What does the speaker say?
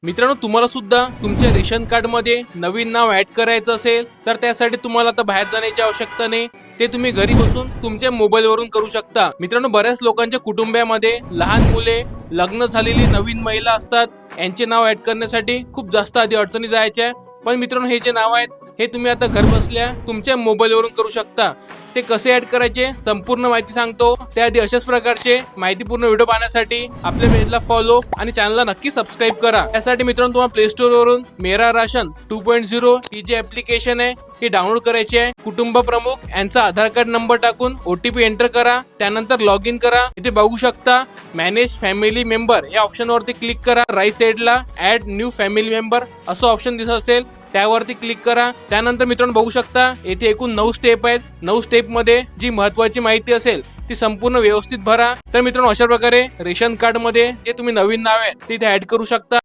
मित्रांनो, तुम्हाला सुद्धा तुमच्या रेशन कार्ड मध्ये नवीन नाव ऍड करायचं असेल तर त्यासाठी तुम्हाला आता बाहेर जाण्याची आवश्यकता नाही। ते तुम्ही घरी बसून तुमच्या मोबाईल वरून करू शकता। मित्रांनो, बऱ्याच लोकांच्या कुटुंबामध्ये लहान मुले, लग्न झालेली नवीन महिला असतात, यांचे नाव ऍड करण्यासाठी खूप जास्त आधी अडचणी जायच्या। पण मित्रांनो, हे जे नाव आहेत हे तुम्ही आता घर बसल्या तुमच्या मोबाईल वरून करू शकता। ते कसे ऍड करायचे संपूर्ण माहिती सांगतो। त्याआधी अशाच प्रकारचे माहितीपूर्ण व्हिडिओ पाहण्यासाठी आपल्या पेजला फॉलो आणि चॅनलला नक्की सबस्क्राईब करा। त्यासाठी मित्रांनो, तुम्हाला प्ले स्टोर वरून मेरा राशन 2.0 ही जी ऍप्लिकेशन आहे हे डाउनलोड करायची आहे। कुटुंब प्रमुख यांचा आधार कार्ड नंबर टाकून OTP एंटर करा, त्यानंतर लॉग इन करा। इथे बघू शकता मॅनेज फॅमिली मेंबर या ऑप्शन वरती क्लिक करा। राईट साइडला ऍड न्यू फॅमिली मेंबर असं ऑप्शन दिसत असेल त्यावरती क्लिक करा। त्यानंतर मित्रांनो बघू शकता येथे एकूण 9 स्टेप आहेत। 9 स्टेप मध्ये जी महत्त्वाची माहिती असेल ती संपूर्ण व्यवस्थित भरा। तर मित्रांनो, अशा प्रकारे रेशन कार्ड मध्ये जे तुम्ही नवीन नाव आहे ते इथे ऍड करू शकता।